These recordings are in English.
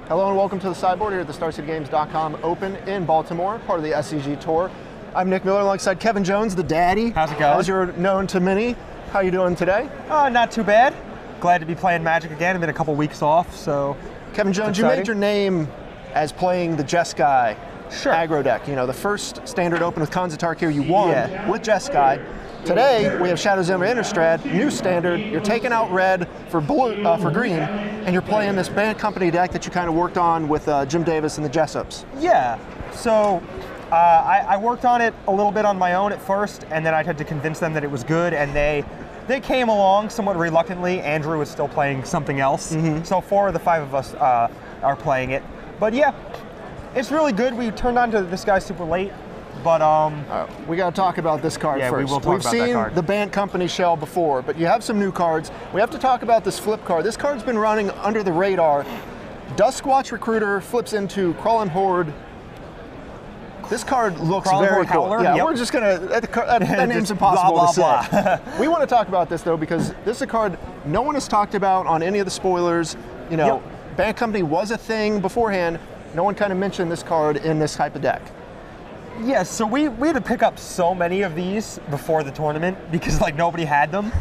Hello and welcome to the sideboard here at the StarCityGames.com Open in Baltimore, part of the SCG Tour. I'm Nick Miller alongside Kevin Jones, the daddy. How's it going? As you're known to many. How you doing today? Not too bad. Glad to be playing Magic again. I've been a couple weeks off, so Kevin Jones, you made your name as playing the Jeskai aggro deck. You know, the first standard open with Khans of Tarkir, you won with Jeskai. Today, we have Shadows over Innistrad, new standard. You're taking out red for blue, for green, and you're playing this Bant Company deck that you kind of worked on with Jim Davis and the Jessups. Yeah, so I worked on it a little bit on my own at first, and then I had to convince them that it was good, and they came along somewhat reluctantly. Andrew was still playing something else, so 4 of the 5 of us are playing it. But yeah, it's really good. We turned on to this guy super late. But we got to talk about this card first. We will talk about that card. We've seen the Bant Company shell before, but you have some new cards. We have to talk about this flip card. This card's been running under the radar. Duskwatch Recruiter flips into Crawling Horde. This card looks very cool. Howler? Yeah, yep. We're just gonna. That name's impossible to say. We want to talk about this though because this is a card no one has talked about on any of the spoilers. You know, Bant Company was a thing beforehand. No one kind of mentioned this card in this type of deck. Yes, so we had to pick up so many of these before the tournament because like nobody had them.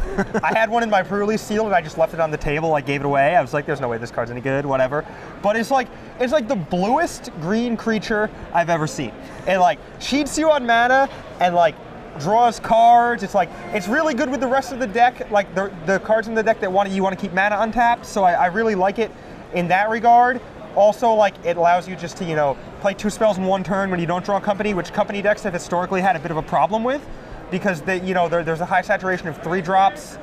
I had one in my pre-release sealed and I just left it on the table, like gave it away. I was like, there's no way this card's any good, whatever. But it's like the bluest green creature I've ever seen. It like cheats you on mana and like draws cards. It's like it's really good with the rest of the deck, like the cards in the deck that you want to keep mana untapped. So I really like it in that regard. Also, like, it allows you just to, you know, play 2 spells in 1 turn when you don't draw company, which company decks have historically had a bit of a problem with, because there's a high saturation of 3 drops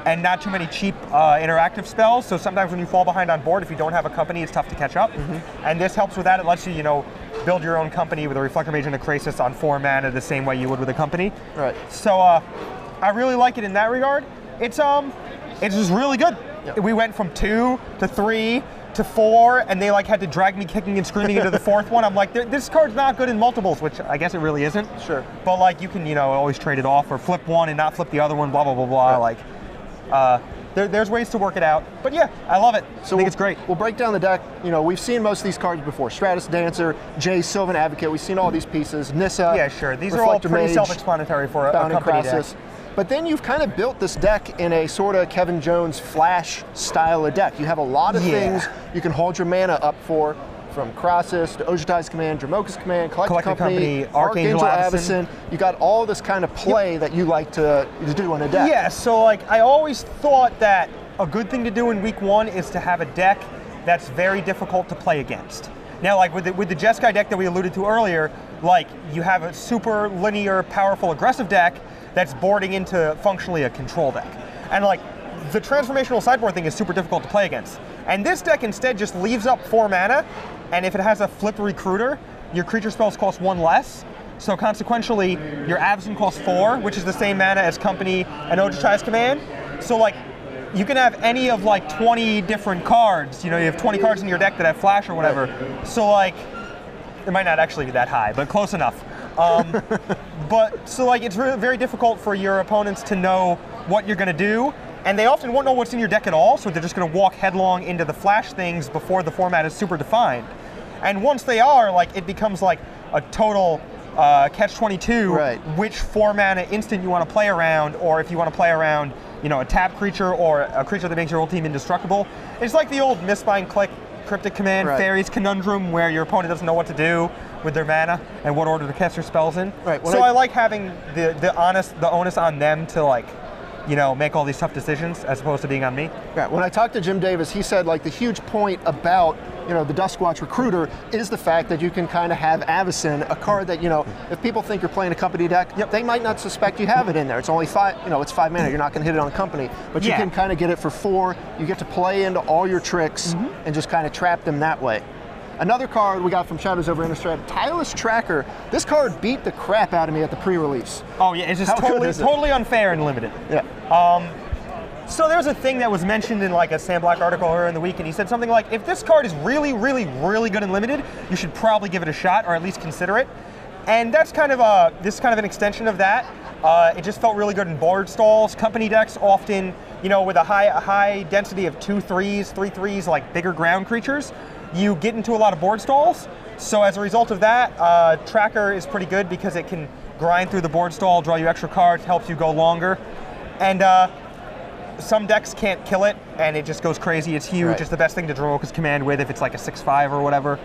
and not too many cheap interactive spells. So sometimes when you fall behind on board, if you don't have a company, it's tough to catch up. And this helps with that. It lets you, you know, build your own company with a Reflector Mage and a Krasis on 4 mana the same way you would with a company. Right. So I really like it in that regard. It's just really good. Yep. We went from 2 to 3 to 4, and they like had to drag me kicking and screaming into the 4th one. I'm like, this card's not good in multiples, which I guess it really isn't. Sure. But like, you can, you know, always trade it off or flip one and not flip the other one, blah, blah, blah, blah. Right. Like, there's ways to work it out. But yeah, I love it. So I think it's great. We'll break down the deck. You know, we've seen most of these cards before. Stratus Dancer, Jay, Sylvan Advocate. We've seen all these pieces. Nissa. Yeah, sure. These are all pretty self-explanatory for a company deck. But then you've kind of built this deck in a sort of Kevin Jones Flash style of deck. You have a lot of things you can hold your mana up for, from Krasis to Ojutai's Command, Dramoka's Command, Collected Company, Archangel Avacyn. You got all this kind of play that you like to do on a deck. Yeah, so like I always thought that a good thing to do in week 1 is to have a deck that's very difficult to play against. Now, like with the Jeskai deck that we alluded to earlier, like you have a super linear, powerful, aggressive deck that's boarding into functionally a control deck. And like the transformational sideboard thing is super difficult to play against. And this deck instead just leaves up 4 mana, and if it has a flip recruiter, your creature spells cost 1 less. So consequentially, your Avacyn costs 4, which is the same mana as Company and Ojutai's Command. So like, you can have any of like 20 different cards. You know, you have 20 cards in your deck that have flash or whatever. So like, it might not actually be that high, but close enough. But so like it's really very difficult for your opponents to know what you're going to do, and they often won't know what's in your deck at all, so they're just going to walk headlong into the flash things before the format is super defined. And once they are, like, it becomes like a total catch-22, which 4 mana instant you want to play around, or if you want to play around, you know, a tap creature or a creature that makes your whole team indestructible. It's like the old Mistbind Click Cryptic Command Fairies conundrum, where your opponent doesn't know what to do with their mana and what order to cast their spells in. So I like having the onus on them to, like, you know, make all these tough decisions as opposed to being on me. Yeah, when I talked to Jim Davis, he said like the huge point about, you know, the Duskwatch Recruiter is the fact that you can kind of have Avacyn, a card that, you know, if people think you're playing a company deck, they might not suspect you have it in there. It's only 5, you know, it's 5 mana. You're not going to hit it on company, but you can kind of get it for 4. You get to play into all your tricks and just kind of trap them that way. Another card we got from Shadows over Innistrad, Tireless Tracker. This card beat the crap out of me at the pre-release. Oh yeah, it's just totally unfair and limited. Yeah. So there's a thing that was mentioned in like a Sam Black article earlier in the week, and he said something like, if this card is really, really, really good and limited, you should probably give it a shot, or at least consider it. And that's kind of this is kind of an extension of that. It just felt really good in board stalls. Company decks often, you know, with a high density of 2/3s, 3/3s, like bigger ground creatures, you get into a lot of board stalls. So as a result of that, Tracker is pretty good because it can grind through the board stall, draw you extra cards, helps you go longer. And some decks can't kill it, and it just goes crazy. It's huge. Right. It's the best thing to draw because command with if it's like a 6/5 or whatever.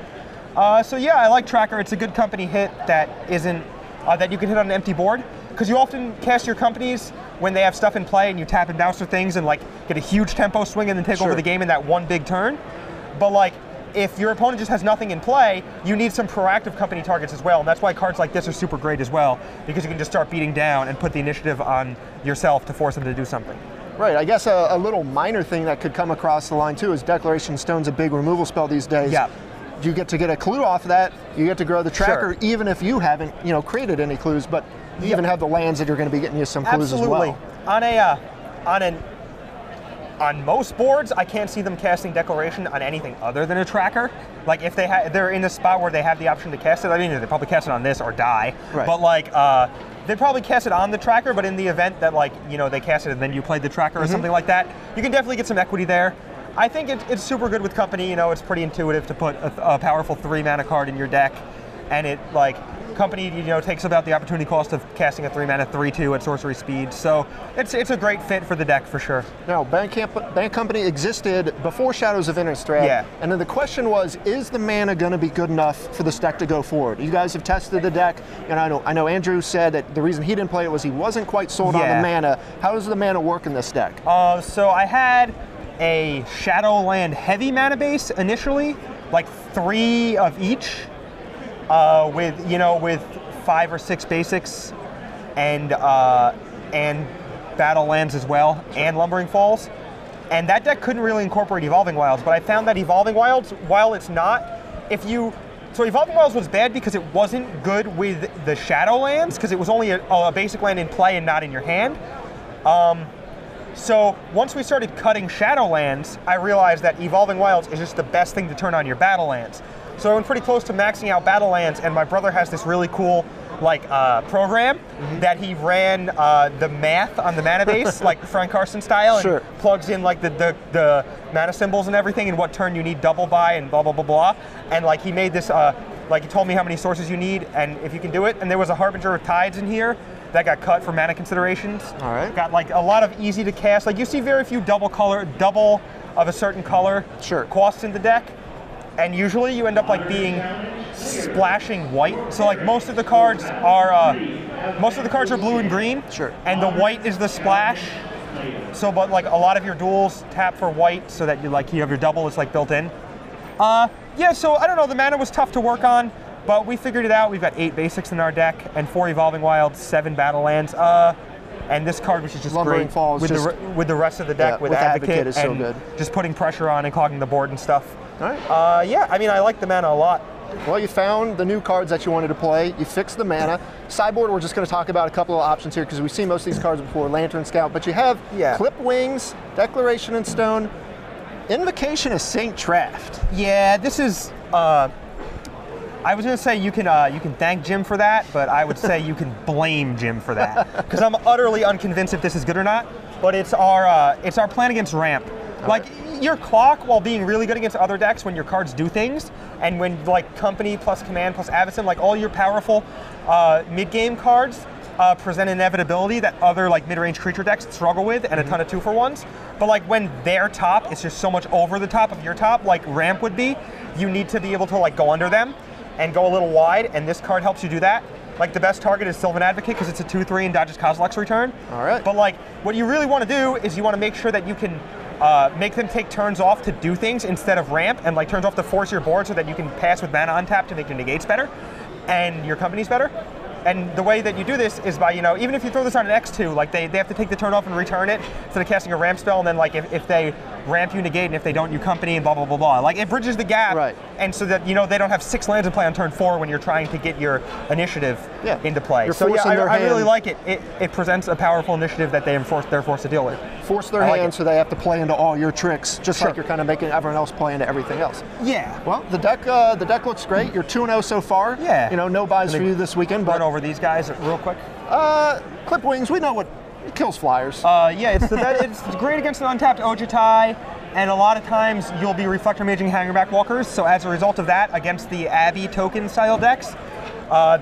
So yeah, I like Tracker. It's a good company hit that isn't that you can hit on an empty board, because you often cast your companies when they have stuff in play and you tap and bounce their things and like get a huge tempo swing and then take over the game in that one big turn. But like, if your opponent just has nothing in play, you need some proactive company targets as well, and that's why cards like this are super great as well, because you can just start beating down and put the initiative on yourself to force them to do something. Right, I guess a little minor thing that could come across the line too is Declaration Stone's a big removal spell these days. Yeah. You get to get a clue off of that, you get to grow the Tracker, even if you haven't, created any clues, but you even have the lands that are going to be getting you some clues as well. On most boards, I can't see them casting Declaration on anything other than a Tracker. Like if they're in a spot where they have the option to cast it, I mean, they probably cast it on this or die. Right. But like, they probably cast it on the Tracker, but in the event that like, they cast it and then you played the Tracker or something like that, you can definitely get some equity there. I think it's super good with company. It's pretty intuitive to put a powerful 3-mana card in your deck, and it like company takes about the opportunity cost of casting a 3-mana 3/2 at sorcery speed. So it's a great fit for the deck for sure. Now, Bant Company existed before Shadows of Innistrad. Yeah. And then the question was, is the mana going to be good enough for this deck to go forward? You guys have tested the deck, and I know Andrew said that the reason he didn't play it was he wasn't quite sold on the mana. How does the mana work in this deck? So I had a Shadowland heavy mana base initially, like 3 of each, with 5 or 6 basics, and battle lands as well, and Lumbering Falls. And that deck couldn't really incorporate Evolving Wilds, but I found that Evolving Wilds, while it's not, so Evolving Wilds was bad because it wasn't good with the Shadowlands, because it was only a basic land in play and not in your hand. So once we started cutting Shadowlands, I realized that Evolving Wilds is just the best thing to turn on your battle lands. So I'm pretty close to maxing out battle lands, and my brother has this really cool program that he ran the math on the mana base, like Frank Carson style, and plugs in like the mana symbols and everything, and what turn you need double by, and blah blah blah blah. And like he made this, he told me how many sources you need, and if you can do it. And there was a Harbinger of Tides in here that got cut for mana considerations. All right. Got like a lot of easy to cast. Like you see very few double of a certain color costs in the deck. And usually you end up like being splashing white. So like most of the cards are blue and green. Sure. And the white is the splash. So but like a lot of your duels tap for white so that you have your double is like built in. Yeah, so I don't know, the mana was tough to work on, but we figured it out. We've got 8 basics in our deck and 4 Evolving Wilds, 7 battle lands. And this card, which is just Lumbering great Falls with the rest of the deck, with Advocate is and so good. Just putting pressure on and clogging the board and stuff. All right. Yeah, I mean, I like the mana a lot. Well, you found the new cards that you wanted to play. You fixed the mana. Sideboard, we're just going to talk about a couple of options here because we've seen most of these cards before. Lantern Scout, but you have Clip Wings, Declaration in Stone, Invocation of Saint Traft. Yeah, this is. I was going to say you can thank Jim for that, but I would say you can blame Jim for that because I'm utterly unconvinced if this is good or not. But it's our plan against ramp. Like your clock, while being really good against other decks when your cards do things, and when like Company plus Command plus Avacyn, like all your powerful mid-game cards present inevitability that other like mid-range creature decks struggle with, and a ton of 2-for-1s. But like when their top is just so much over the top of your top, like ramp would be, you need to be able to like go under them and go a little wide, and this card helps you do that. Like the best target is Sylvan Advocate because it's a 2/3 and dodges Kozilek's return. All right. But like what you really want to do is you want to make sure that you can make them take turns off to do things instead of ramp, and like turns off to force your board so that you can pass with mana untap to make your negates better and your companies better. And the way that you do this is by, even if you throw this on an X2, like they have to take the turn off and return it instead of casting a ramp spell, and then like if they ramp, you negate, and if they don't, you company, and blah, blah, blah, blah. Like it bridges the gap, right. And so that, they don't have 6 lands in play on turn 4 when you're trying to get your initiative into play. You're so yeah, I hand. really like it. It presents a powerful initiative that they're forced to deal with. Force their hand so they have to play into all your tricks, just like you're kind of making everyone else play into everything else. Yeah. Well, the deck looks great. You're 2-0 so far. Yeah. No buys for you this weekend. But run over these guys real quick. Clip Wings, we know what it kills flyers. Yeah, it's great against an untapped Ojutai. and a lot of times you'll be reflector maging hangerback walkers, so as a result of that, against the Abbey token style decks,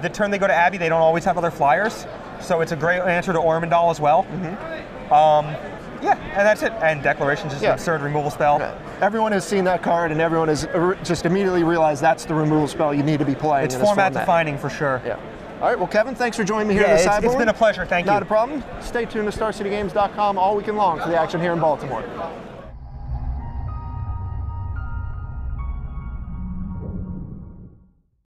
the turn they go to Abbey, they don't always have other flyers, so it's a great answer to Ormondal as well. Yeah, and that's it. And Declaration's just an absurd removal spell. Yeah. Everyone has seen that card, and everyone has just immediately realized that's the removal spell you need to be playing. It's format defining for sure. Yeah. All right, well, Kevin, thanks for joining me here at the Sideboard. It's been a pleasure, thank you. Not a problem. Stay tuned to StarCityGames.com all weekend long for the action here in Baltimore.